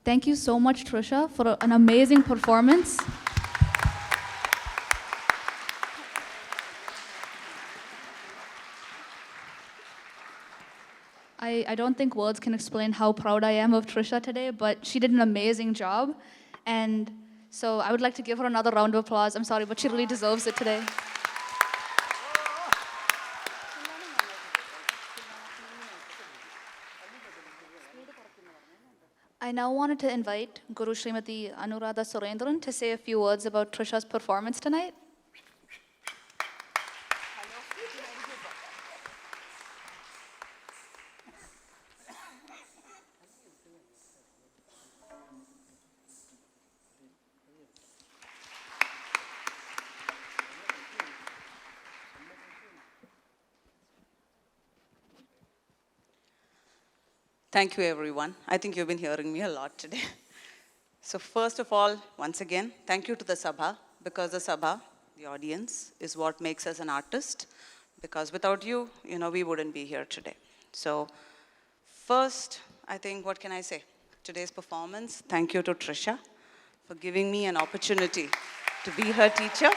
Thank you so much, Trisha, for an amazing performance. I don't think words can explain how proud I am of Trisha today, but she did an amazing job. And so I would like to give her another round of applause. I'm sorry, but she really deserves it today. I now wanted to invite Guru Srimati Anuradha Surendran to say a few words about Trisha's performance tonight. Thank you, everyone. I think you've been hearing me a lot today. So first of all, once again, thank you to the Sabha, because the Sabha, the audience, is what makes us an artist, because without you, we wouldn't be here today. So first, I think, what can I say? Today's performance, thank you to Trisha for giving me an opportunity to be her teacher.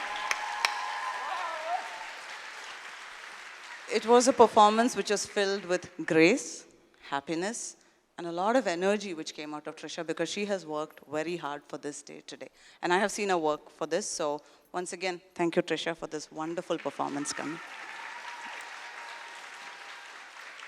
It was a performance which was filled with grace, happiness, and a lot of energy which came out of Trisha, because she has worked very hard for this day today. And I have seen her work for this, so once again, thank you, Trisha, for this wonderful performance coming.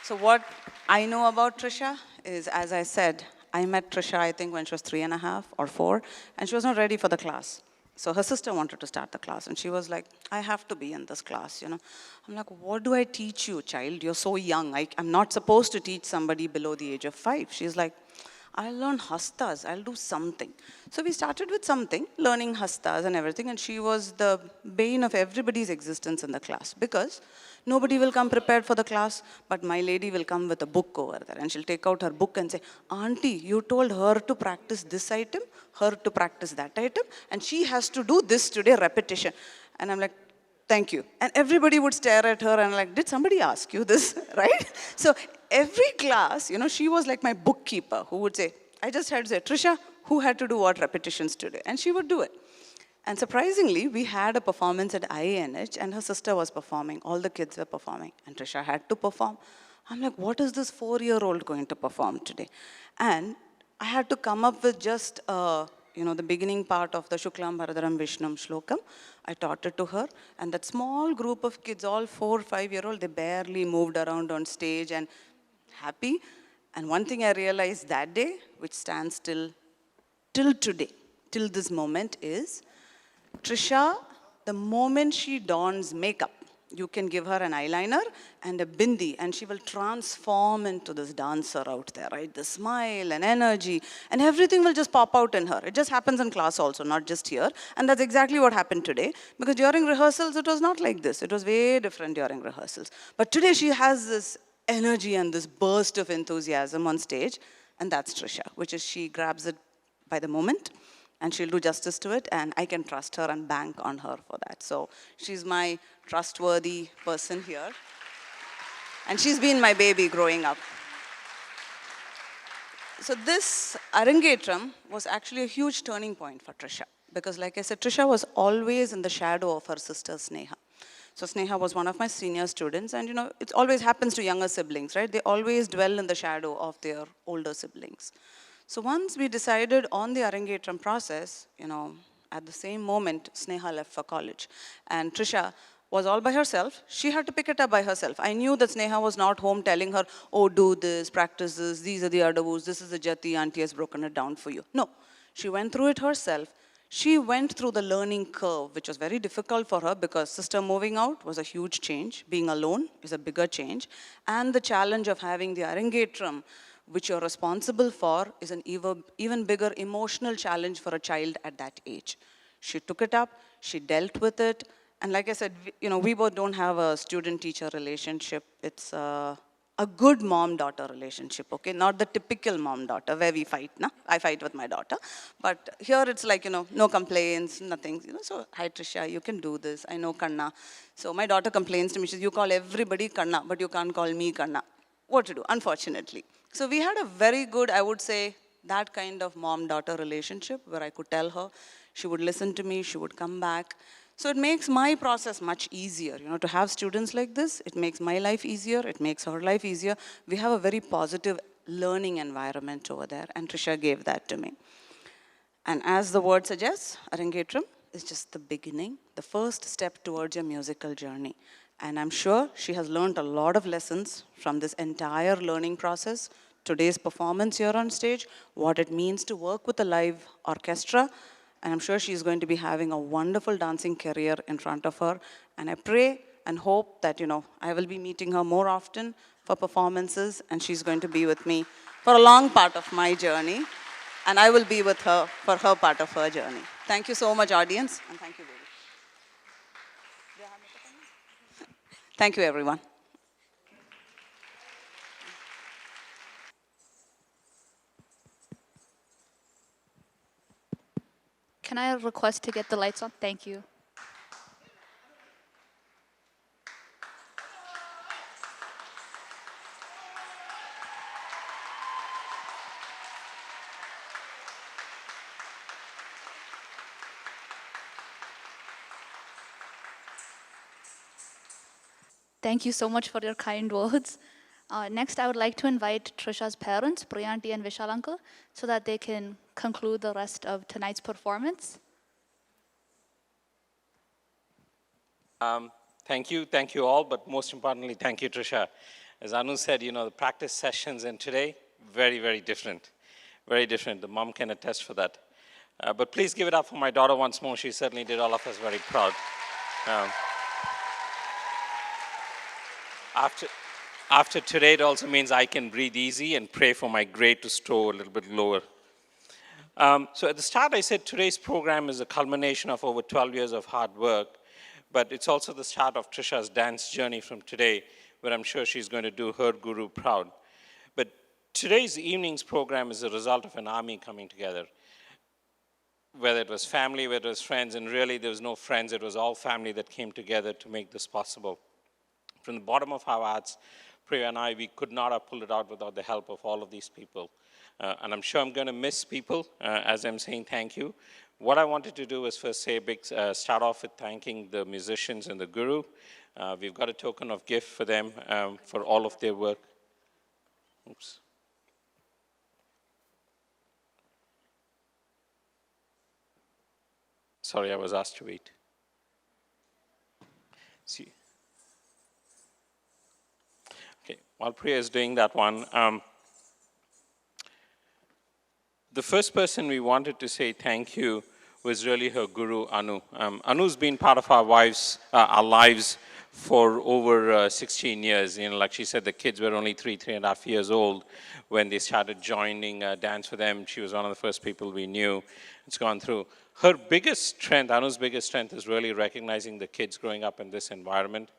So what I know about Trisha is, as I said, I met Trisha, I think, when she was 3.5 or 4, and she was not ready for the class. So her sister wanted to start the class, and she was like, I have to be in this class, I'm like, what do I teach you, child? You're so young. I'm not supposed to teach somebody below the age of 5. She's like, I'll learn hastas, I'll do something. So we started with something, learning hastas and everything, and she was the bane of everybody's existence in the class, because nobody will come prepared for the class, but my lady will come with a book over there, and she'll take out her book and say, Auntie, you told her to practice this item, her to practice that item, and she has to do this today, repetition. And I'm like, thank you. And everybody would stare at her and like, did somebody ask you this, right? So every class, she was like my bookkeeper who would say, I just had to say, Trisha, who had to do what repetitions today? And she would do it. And surprisingly, we had a performance at IANH, and her sister was performing. All the kids were performing, and Trisha had to perform. I'm like, what is this 4-year-old going to perform today? And I had to come up with just, the beginning part of the Shuklam Bharadaram Vishnam Shlokam. I taught it to her, and that small group of kids, all 4 or 5-year-old, they barely moved around on stage and happy. And one thing I realized that day, which stands till today, till this moment, is Trisha, the moment she dons makeup, you can give her an eyeliner and a bindi, and she will transform into this dancer out there, right? The smile and energy, and everything will just pop out in her. It just happens in class also, not just here. And that's exactly what happened today, because during rehearsals, it was not like this. It was way different during rehearsals. But today, she has this energy and this burst of enthusiasm on stage, and that's Trisha, which is she grabs it by the moment, and she'll do justice to it, and I can trust her and bank on her for that. So she's my trustworthy person here. And she's been my baby growing up. So this Arangetram was actually a huge turning point for Trisha, because like I said, Trisha was always in the shadow of her sister Sneha. So Sneha was one of my senior students, and it always happens to younger siblings, right? They always dwell in the shadow of their older siblings. So once we decided on the Arangetram process, at the same moment, Sneha left for college. And Trisha was all by herself. She had to pick it up by herself. I knew that Sneha was not home telling her, oh, do this, practice this, these are the adavus, this is the jati, auntie has broken it down for you. No, she went through it herself. She went through the learning curve, which was very difficult for her, because sister moving out was a huge change. Being alone is a bigger change. And the challenge of having the Arangetram, which you're responsible for, is an even bigger emotional challenge for a child at that age. She took it up, she dealt with it, and like I said, we both don't have a student-teacher relationship. It's a good mom-daughter relationship, okay? Not the typical mom-daughter where we fight, na? I fight with my daughter. But here it's like, no complaints, nothing. So, hi Trisha, you can do this. I know Kanna. So my daughter complains to me, she says, you call everybody Kanna, but you can't call me Kanna. What to do, unfortunately. So we had a very good, I would say, that kind of mom-daughter relationship where I could tell her, she would listen to me, she would come back. So it makes my process much easier, to have students like this. It makes my life easier, it makes her life easier. We have a very positive learning environment over there, and Trisha gave that to me. And as the word suggests, Arangetram is just the beginning, the first step towards your musical journey. And I'm sure she has learned a lot of lessons from this entire learning process, today's performance here on stage, what it means to work with a live orchestra. And I'm sure she's going to be having a wonderful dancing career in front of her. And I pray and hope that, I will be meeting her more often for performances, and she's going to be with me for a long part of my journey. And I will be with her for her part of her journey. Thank you so much, audience, and thank you, baby. Thank you, everyone. Can I request to get the lights on? Thank you. Thank you so much for your kind words. Next, I would like to invite Trisha's parents, Priyanti and Vishal uncle, so that they can conclude the rest of tonight's performance. Thank you all, but most importantly, thank you, Trisha. As Anu said, the practice sessions and today, very, very different. Very different. The mom can attest for that. But please give it up for my daughter once more. She certainly did all of us very proud. After today, it also means I can breathe easy and pray for my grade to stow a little bit lower. So at the start, I said today's program is a culmination of over 12 years of hard work, but it's also the start of Trisha's dance journey from today, where I'm sure she's going to do her guru proud. But today's evening's program is a result of an army coming together. Whether it was family, whether it was friends, and really there was no friends, it was all family that came together to make this possible. From the bottom of our hearts, Priya and I, we could not have pulled it out without the help of all of these people. And I'm sure I'm going to miss people as I'm saying thank you. What I wanted to do is first say a big, start off with thanking the musicians and the guru. We've got a token of gift for them for all of their work. Oops. Sorry, I was asked to wait. See. Okay, while Priya is doing that one, the first person we wanted to say thank you was really her guru, Anu. Anu's been part of our lives for over 16 years. Like she said, the kids were only 3.5 years old when they started joining dance with them. She was one of the first people we knew. It's gone through. Her biggest strength, Anu's biggest strength, is really recognizing the kids growing up in this environment.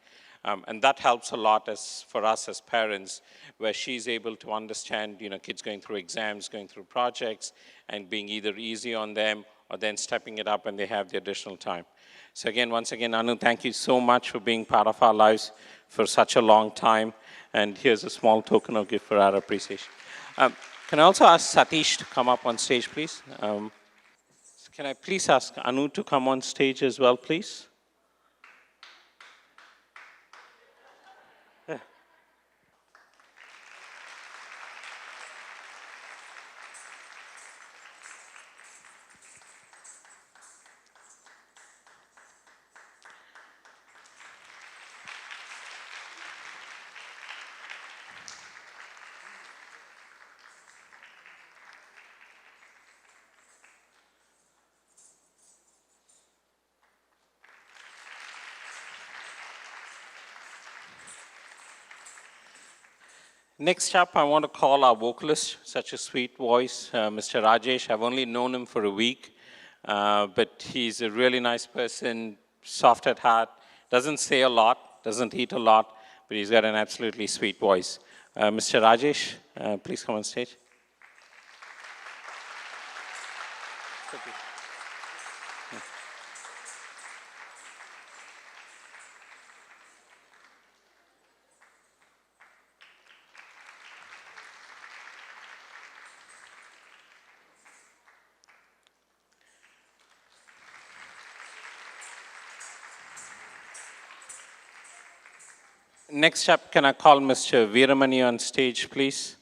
And that helps a lot for us as parents, where she's able to understand, kids going through exams, going through projects, and being either easy on them or then stepping it up when they have the additional time. So again, once again, Anu, thank you so much for being part of our lives for such a long time. And here's a small token of gift for our appreciation. Can I also ask Satish to come up on stage, please? Can I please ask Anu to come on stage as well, please? Next up, I want to call our vocalist, such a sweet voice, Mr. Rajesh. I've only known him for a week, but he's a really nice person, soft at heart, doesn't say a lot, doesn't eat a lot, but he's got an absolutely sweet voice. Mr. Rajesh, please come on stage. Next up, can I call Mr. Veeramani on stage, please?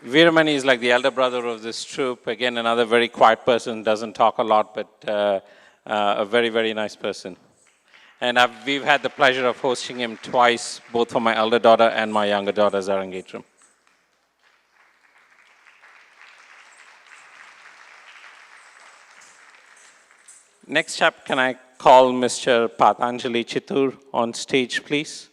Veeramani is like the elder brother of this troupe. Again, another very quiet person, doesn't talk a lot, but a very, very nice person. And we've had the pleasure of hosting him twice, both for my elder daughter and my younger daughter's Arangetram. Next up, can I call Mr. Patanjali Chittur on stage, please?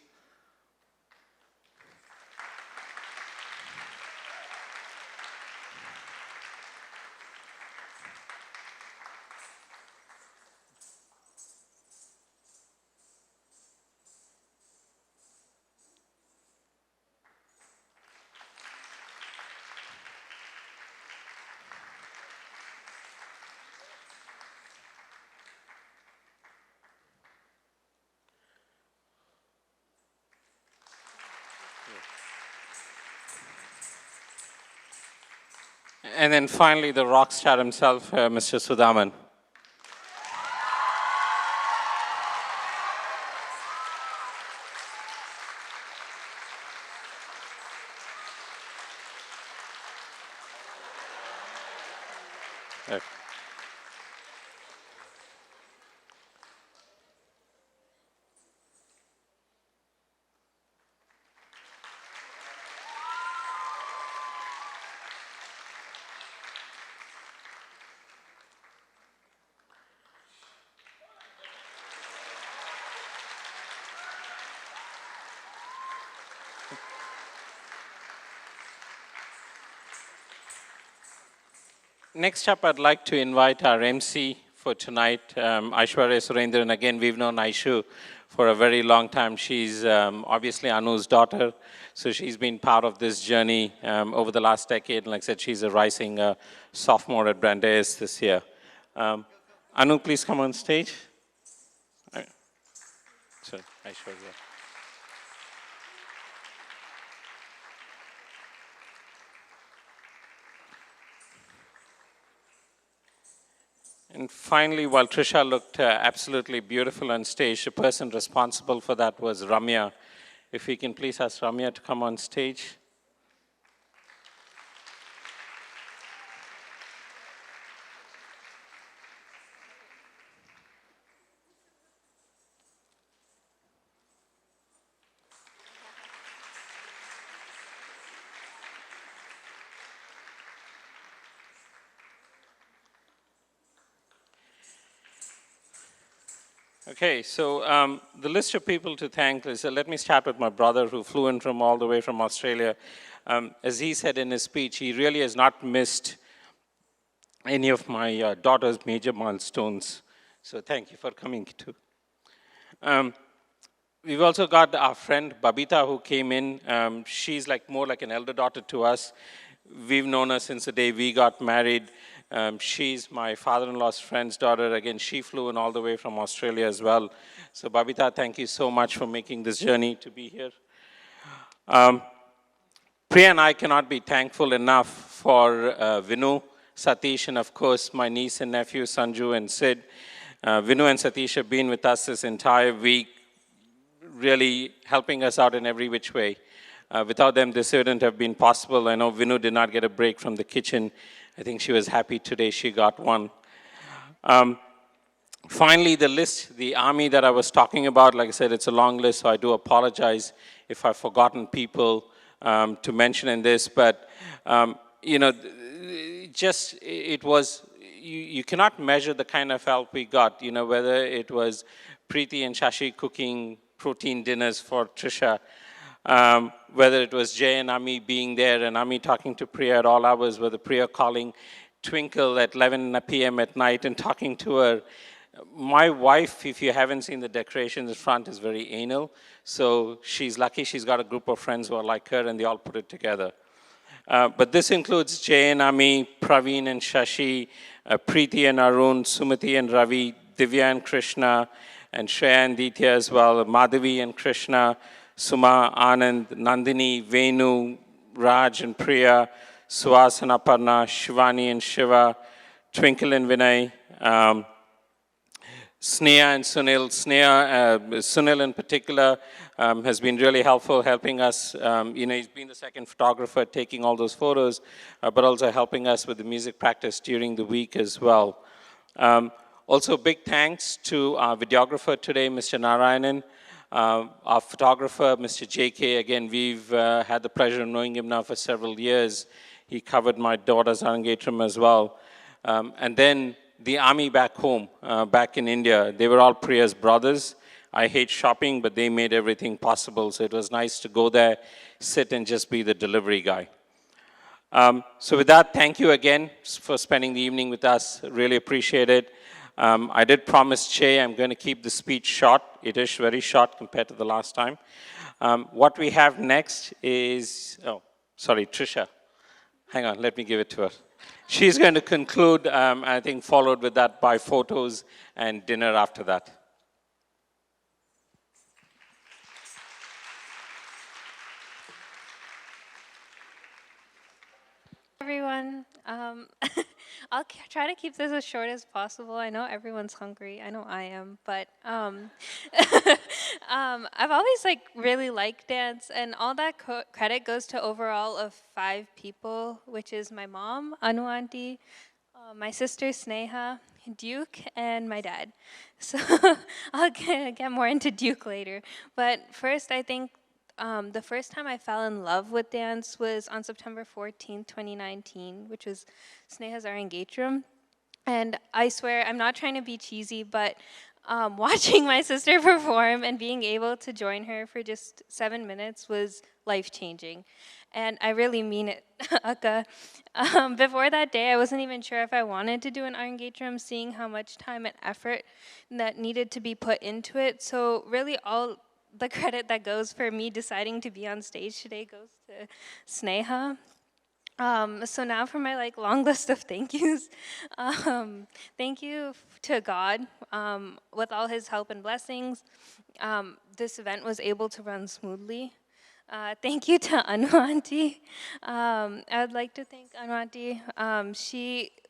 And then finally, the rock star himself, Mr. Sudaman. Okay. Next up, I'd like to invite our MC for tonight, Aishwarya Surendran. Again, we've known Aishu for a very long time. She's obviously Anu's daughter, so she's been part of this journey over the last decade. Like I said, she's a rising sophomore at Brandeis this year. Anu, please come on stage. Sorry, Aishwarya. And finally, while Trisha looked absolutely beautiful on stage, the person responsible for that was Ramya. If we can please ask Ramya to come on stage. Okay, so the list of people to thank is, let me start with my brother who flew in from all the way from Australia. As he said in his speech, he really has not missed any of my daughter's major milestones. So thank you for coming too. We've also got our friend Babita who came in. She's more like an elder daughter to us. We've known her since the day we got married. She's my father-in-law's friend's daughter. Again, she flew in all the way from Australia as well. So Babita, thank you so much for making this journey to be here. Priya and I cannot be thankful enough for Vinu, Satish, and of course my niece and nephew Sanju and Sid. Vinu and Satish have been with us this entire week, really helping us out in every which way. Without them, this wouldn't have been possible. I know Vinu did not get a break from the kitchen. I think she was happy today she got one. Finally, the list, the army that I was talking about, like I said, it's a long list, so I do apologize if I've forgotten people to mention in this. But, you know, it was, you cannot measure the kind of help we got, you know, whether it was Preeti and Shashi cooking protein dinners for Trisha, whether it was Jay and Ami being there and Ami talking to Priya at all hours, whether Priya calling Twinkle at 11 p.m. at night and talking to her. My wife, if you haven't seen the decorations in front, is very anal. So she's lucky she's got a group of friends who are like her and they all put it together. But this includes Jay and Ami, Praveen and Shashi, Preeti and Arun, Sumati and Ravi, Divya and Krishna, and Shreya and Ditya as well, Madhavi and Krishna, Suma, Anand, Nandini, Venu, Raj and Priya, Suhas and Aparna, Shivani and Shiva, Twinkle and Vinay, Sneha and Sunil. Sunil in particular has been really helpful, helping us. He's been the second photographer taking all those photos, but also helping us with the music practice during the week as well. Also, big thanks to our videographer today, Mr. Narayanan, our photographer, Mr. JK. Again, we've had the pleasure of knowing him now for several years. He covered my daughter's Arangetram as well. And then the army back home, back in India, they were all Priya's brothers. I hate shopping, but they made everything possible. So it was nice to go there, sit and just be the delivery guy. So with that, thank you again for spending the evening with us. Really appreciate it. I did promise Che I'm going to keep the speech short. It is very short compared to the last time. What we have next is, Trisha. Hang on, let me give it to her. She's going to conclude, I think, followed with that by photos and dinner after that. Everyone, I'll try to keep this as short as possible. I know everyone's hungry. I know I am, but I've always really liked dance, and all that credit goes to overall of 5 people, which is my mom, Anu Auntie, my sister Sneha, Duke, and my dad. So I'll get more into Duke later. But first, I think the first time I fell in love with dance was on September 14th, 2019, which was Sneha's Arangetram. And I swear, I'm not trying to be cheesy, but watching my sister perform and being able to join her for just 7 minutes was life-changing. And I really mean it, Akka. Before that day, I wasn't even sure if I wanted to do an Arangetram, seeing how much time and effort that needed to be put into it. So really all the credit that goes for me deciding to be on stage today goes to Sneha. So now for my long list of thank yous. Thank you to God. With all his help and blessings, this event was able to run smoothly. Thank you to Anu Auntie. I would like to thank Anu Auntie.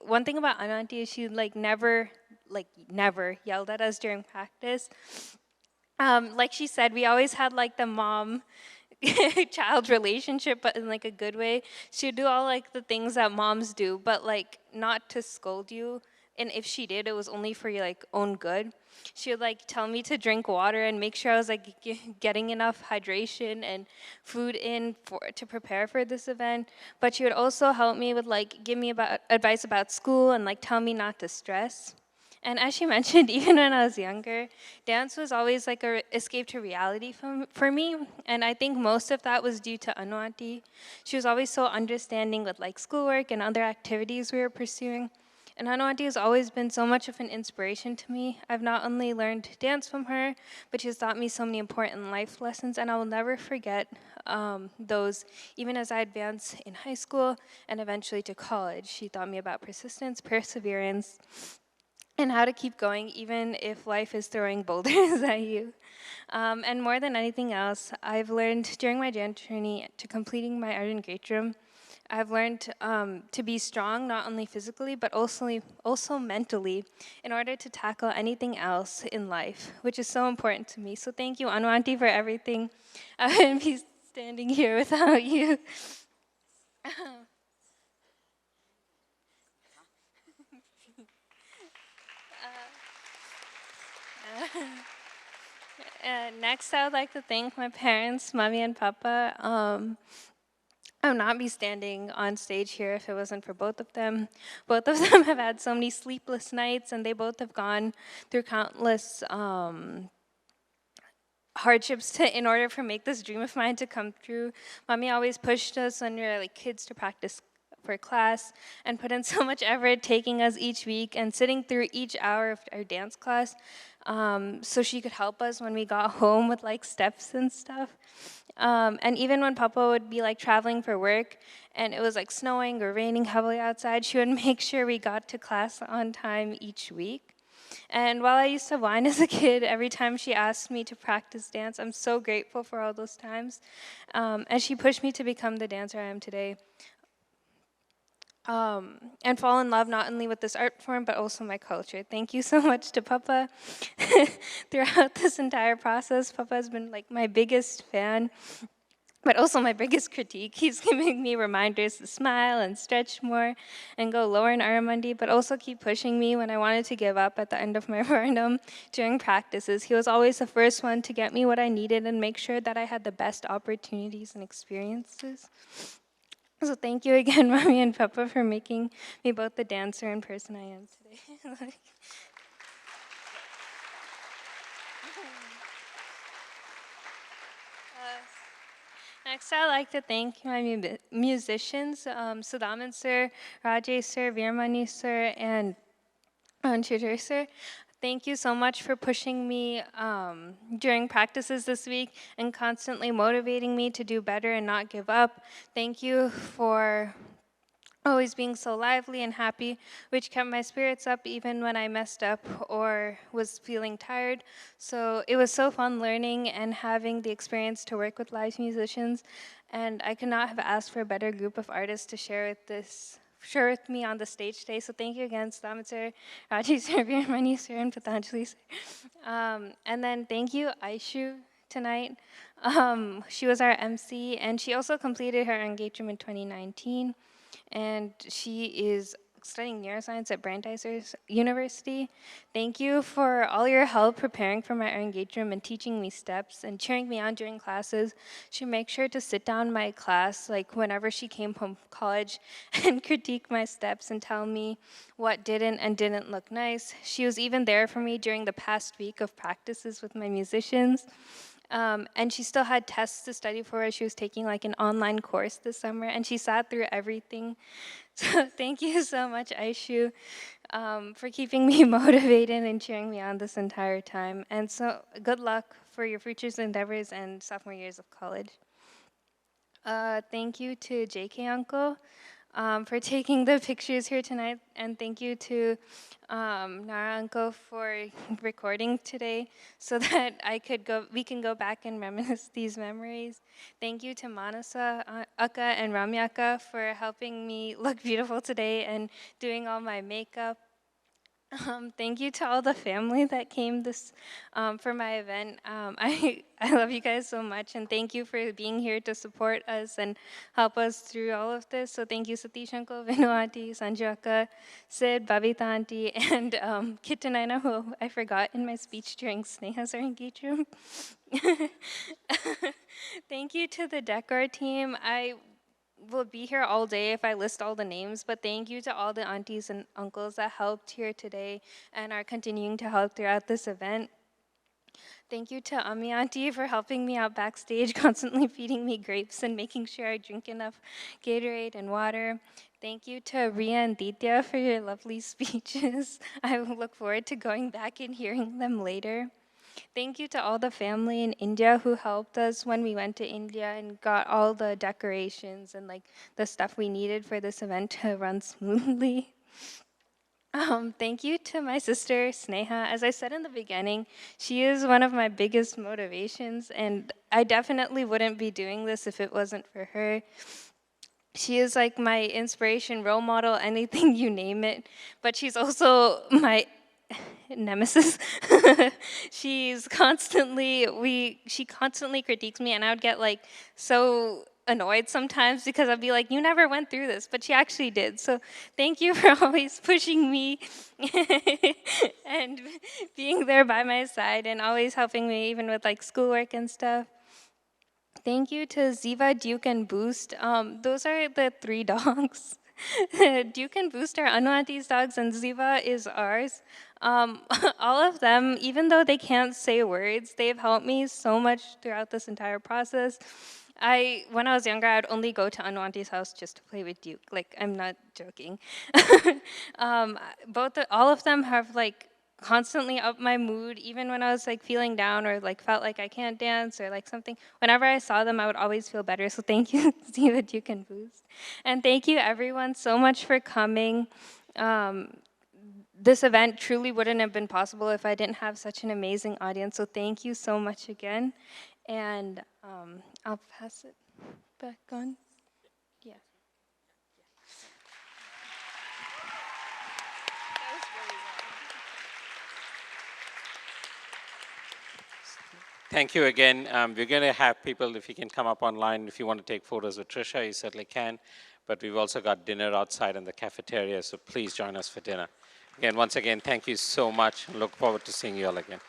One thing about Anu Auntie is she never yelled at us during practice. Like she said, we always had the mom-child relationship, but in a good way. She'd do all the things that moms do, but not to scold you. And if she did, it was only for your own good. She would tell me to drink water and make sure I was getting enough hydration and food in to prepare for this event. But she would also help me with give me advice about school and tell me not to stress. And as she mentioned, even when I was younger, dance was always a escape to reality for me. And I think most of that was due to Anu Auntie. She was always so understanding with schoolwork and other activities we were pursuing. And Anu Auntie has always been so much of an inspiration to me. I've not only learned dance from her, but she's taught me so many important life lessons, and I will never forget those, even as I advance in high school and eventually to college. She taught me about persistence, perseverance, and how to keep going even if life is throwing boulders at you. And more than anything else, I've learned during my dance journey to completing my Arangetram, I've learned to be strong, not only physically, but also mentally, in order to tackle anything else in life, which is so important to me. So thank you, Anu Auntie, for everything. I wouldn't be standing here without you. Next, I would like to thank my parents, Mommy and Papa. I would not be standing on stage here if it wasn't for both of them. Both of them have had so many sleepless nights, and they both have gone through countless hardships in order for make this dream of mine to come true. Mommy always pushed us when we were kids to practice for class and put in so much effort taking us each week and sitting through each hour of our dance class so she could help us when we got home with steps and stuff. And even when Papa would be traveling for work and it was snowing or raining heavily outside, she would make sure we got to class on time each week. And while I used to whine as a kid every time she asked me to practice dance, I'm so grateful for all those times. And she pushed me to become the dancer I am today. and fall in love not only with this art form, but also my culture. Thank you so much to Papa. Throughout this entire process, Papa has been like my biggest fan, but also my biggest critique. He's giving me reminders to smile and stretch more and go lower in Aramundi, but also keep pushing me when I wanted to give up at the end of my Varnam during practices. He was always the first one to get me what I needed and make sure that I had the best opportunities and experiences. So thank you again, Mommy and Papa, for making me both the dancer and person I am today. Next, I'd like to thank my musicians, Sudaman sir, Rajesh sir, Veermani sir, and Chidar sir. Thank you so much for pushing me during practices this week and constantly motivating me to do better and not give up. Thank you for always being so lively and happy, which kept my spirits up even when I messed up or was feeling tired. So it was so fun learning and having the experience to work with live musicians, and I could not have asked for a better group of artists to share with me on the stage today. So thank you again, Stamit sir, Rajesh sir, Veermani sir, and Patanjali sir. And then thank you, Aishu, tonight. She was our MC, and she also completed her engagement in 2019. And she is studying neuroscience at Brandeis University. Thank you for all your help preparing for my engagement and teaching me steps and cheering me on during classes. She makes sure to sit down in my class, like whenever she came home from college, and critique my steps and tell me what didn't look nice. She was even there for me during the past week of practices with my musicians. And she still had tests to study for as she was taking like an online course this summer, and she sat through everything. So thank you so much, Aishu, for keeping me motivated and cheering me on this entire time. And so good luck for your future endeavors and sophomore years of college. Thank you to JK Uncle for taking the pictures here tonight, and thank you to Nara Uncle for recording today so that we can go back and reminisce these memories. Thank you to Manasa Akka and Ramyaka for helping me look beautiful today and doing all my makeup. Thank you to all the family that came for my event. I love you guys so much, and thank you for being here to support us and help us through all of this. So thank you, Satish Uncle, Vinu Auntie, Sanju Akka, Sid, Babita Auntie, and Kitanaina, who I forgot in my speech during Sneha's engagement. Thank you to the Decor team. I will be here all day if I list all the names, but thank you to all the aunties and uncles that helped here today and are continuing to help throughout this event. Thank you to Ami Auntie for helping me out backstage, constantly feeding me grapes and making sure I drink enough Gatorade and water. Thank you to Ria and Ditya for your lovely speeches. I look forward to going back and hearing them later. Thank you to all the family in India who helped us when we went to India and got all the decorations and like the stuff we needed for this event to run smoothly. Thank you to my sister, Sneha. As I said in the beginning, she is one of my biggest motivations, and I definitely wouldn't be doing this if it wasn't for her. She is like my inspiration, role model, anything you name it, but she's also my nemesis. She constantly critiques me, and I would get like so annoyed sometimes because I'd be like, you never went through this, but she actually did. So thank you for always pushing me and being there by my side and always helping me even with like schoolwork and stuff. Thank you to Ziva, Duke, and Boost. Those are the 3 dogs. Duke and Boost are Anuati's dogs, and Ziva is ours. All of them, even though they can't say words, they've helped me so much throughout this entire process. When I was younger, I'd only go to Anuati's house just to play with Duke. Like, I'm not joking. All of them have like constantly up my mood, even when I was like feeling down or like felt like I can't dance or like something. Whenever I saw them, I would always feel better. So thank you, Ziva, Duke, and Boost. And thank you everyone so much for coming. This event truly wouldn't have been possible if I didn't have such an amazing audience. So thank you so much again. And I'll pass it back on. Yeah. Thank you again. We're going to have people, if you can come up online, if you want to take photos with Trisha, you certainly can. But we've also got dinner outside in the cafeteria, so please join us for dinner. Again, once again, thank you so much. Look forward to seeing you all again.